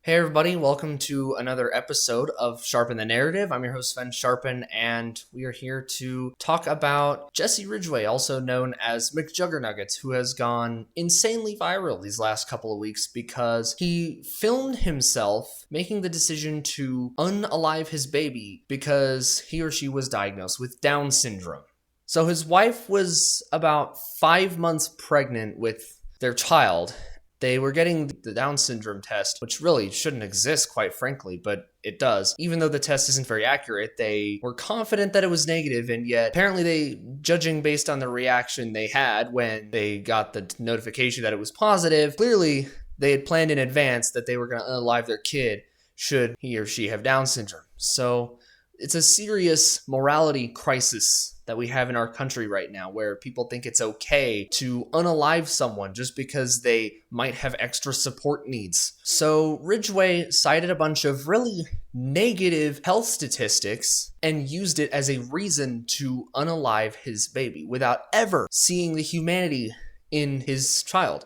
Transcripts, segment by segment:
Hey everybody, welcome to another episode of Sharpen the Narrative. I'm your host Sven Sharpen, and we are here to talk about Jesse Ridgeway, also known as McJuggerNuggets, who has gone insanely viral these last couple of weeks because he filmed himself making the decision to unalive his baby because he or she was diagnosed with Down syndrome. So his wife was about 5 months pregnant with their child. They were getting the Down syndrome test, which really shouldn't exist, quite frankly, but it does. Even though the test isn't very accurate, they were confident that it was negative, and yet apparently judging based on the reaction they had when they got the notification that it was positive, clearly they had planned in advance that they were going to unalive their kid should he or she have Down syndrome. So it's a serious morality crisis that we have in our country right now, where people think it's okay to unalive someone just because they might have extra support needs. So Ridgeway cited a bunch of really negative health statistics and used it as a reason to unalive his baby without ever seeing the humanity in his child.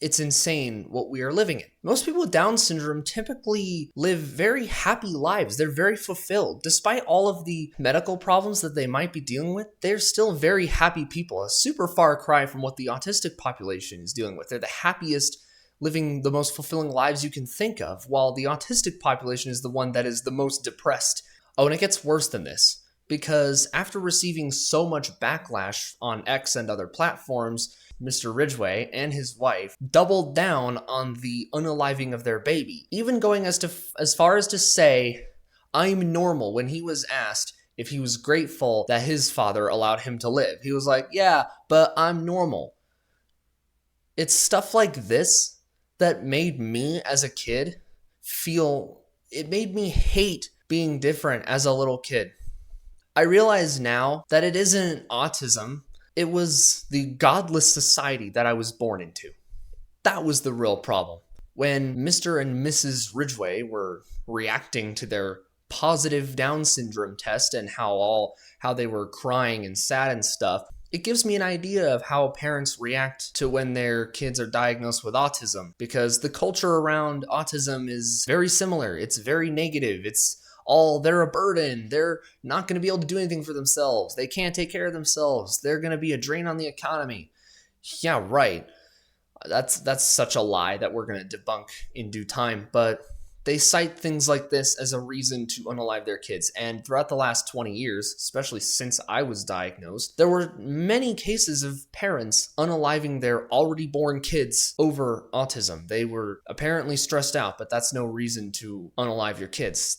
It's insane what we are living in. Most people with Down syndrome typically live very happy lives. They're very fulfilled. Despite all of the medical problems that they might be dealing with, they're still very happy people. A super far cry from what the autistic population is dealing with. They're the happiest, living the most fulfilling lives you can think of, while the autistic population is the one that is the most depressed. Oh, and it gets worse than this, because after receiving so much backlash on X and other platforms, Mr. Ridgeway and his wife doubled down on the unaliving of their baby, even going as far as to say, "I'm normal," when he was asked if he was grateful that his father allowed him to live. He was like, "Yeah, but I'm normal." It's stuff like this that made me as a kid it made me hate being different as a little kid. I realize now that it isn't autism. It was the godless society that I was born into. That was the real problem. When Mr. and Mrs. Ridgeway were reacting to their positive Down syndrome test and how they were crying and sad and stuff, it gives me an idea of how parents react to when their kids are diagnosed with autism, because the culture around autism is very similar. It's very negative. They're a burden. They're not going to be able to do anything for themselves. They can't take care of themselves. They're going to be a drain on the economy. Yeah, right. That's such a lie that we're going to debunk in due time. But they cite things like this as a reason to unalive their kids. And throughout the last 20 years, especially since I was diagnosed, there were many cases of parents unaliving their already born kids over autism. They were apparently stressed out, but that's no reason to unalive your kids.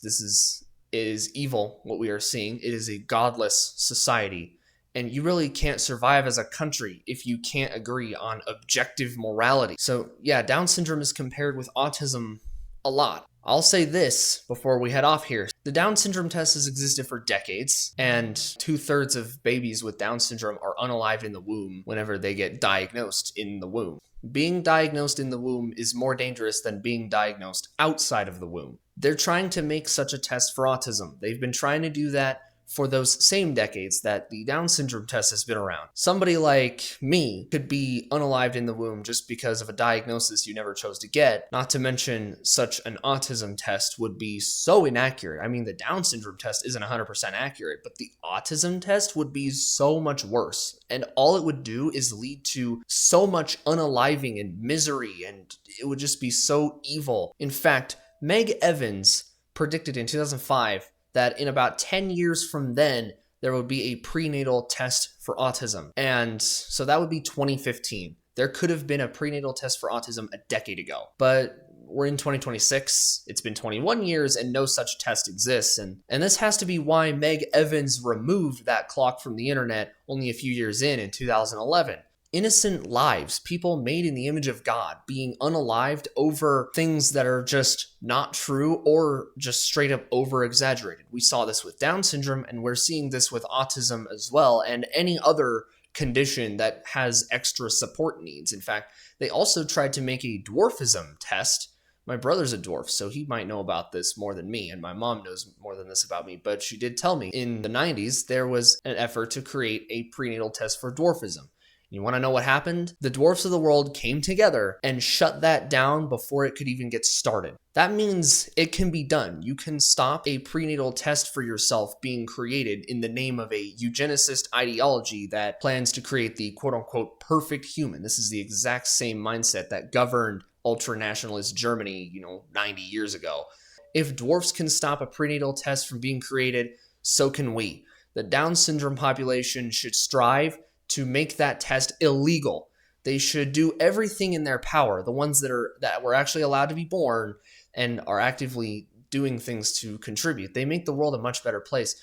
It is evil, what we are seeing. It is a godless society. And you really can't survive as a country if you can't agree on objective morality. So yeah, Down syndrome is compared with autism a lot. I'll say this before we head off here. The Down syndrome test has existed for decades, and 2/3 of babies with Down syndrome are unalived in the womb whenever they get diagnosed in the womb. Being diagnosed in the womb is more dangerous than being diagnosed outside of the womb. They're trying to make such a test for autism. They've been trying to do that for those same decades that the Down syndrome test has been around. Somebody like me could be unalived in the womb just because of a diagnosis you never chose to get, not to mention such an autism test would be so inaccurate. I mean, the Down syndrome test isn't 100% accurate, but the autism test would be so much worse. And all it would do is lead to so much unaliving and misery, and it would just be so evil. In fact, Meg Evans predicted in 2005 that in about 10 years from then, there would be a prenatal test for autism. And so that would be 2015. There could have been a prenatal test for autism a decade ago. But we're in 2026, it's been 21 years, and no such test exists. And this has to be why Meg Evans removed that clock from the internet only a few years in 2011. Innocent lives, people made in the image of God, being unalived over things that are just not true or just straight up over exaggerated. We saw this with Down syndrome, and we're seeing this with autism as well, and any other condition that has extra support needs. In fact, they also tried to make a dwarfism test. My brother's a dwarf, so he might know about this more than me, and my mom knows more than this about me, but she did tell me in the 90s there was an effort to create a prenatal test for dwarfism. You want to know what happened? The dwarfs of the world came together and shut that down before it could even get started. That means it can be done. You can stop a prenatal test for yourself being created in the name of a eugenicist ideology that plans to create the quote-unquote perfect human. This is the exact same mindset that governed ultra-nationalist Germany, 90 years ago. If dwarfs can stop a prenatal test from being created, so can we. The Down syndrome population should strive to make that test illegal. They should do everything in their power, the ones that were actually allowed to be born and are actively doing things to contribute. They make the world a much better place.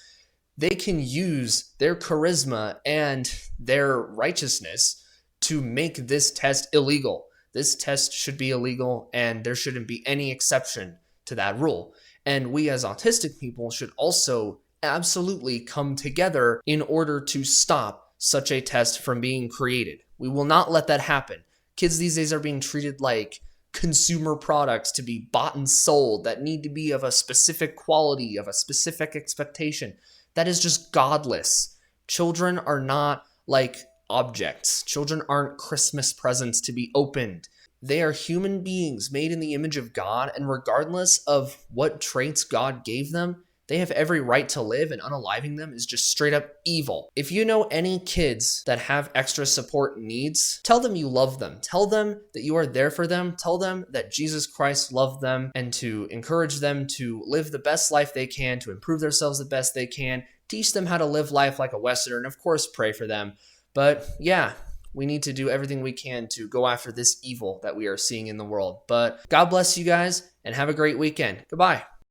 They can use their charisma and their righteousness to make this test illegal. This test should be illegal, and there shouldn't be any exception to that rule. And we as autistic people should also absolutely come together in order to stop such a test from being created. We will not let that happen. Kids these days are being treated like consumer products to be bought and sold that need to be of a specific quality, of a specific expectation. That is just godless. Children are not like objects. Children aren't Christmas presents to be opened. They are human beings made in the image of God, and regardless of what traits God gave them, they have every right to live, and unaliving them is just straight up evil. If you know any kids that have extra support needs, tell them you love them. Tell them that you are there for them. Tell them that Jesus Christ loved them, and to encourage them to live the best life they can, to improve themselves the best they can. Teach them how to live life like a Westerner, and of course, pray for them. But yeah, we need to do everything we can to go after this evil that we are seeing in the world. But God bless you guys, and have a great weekend. Goodbye.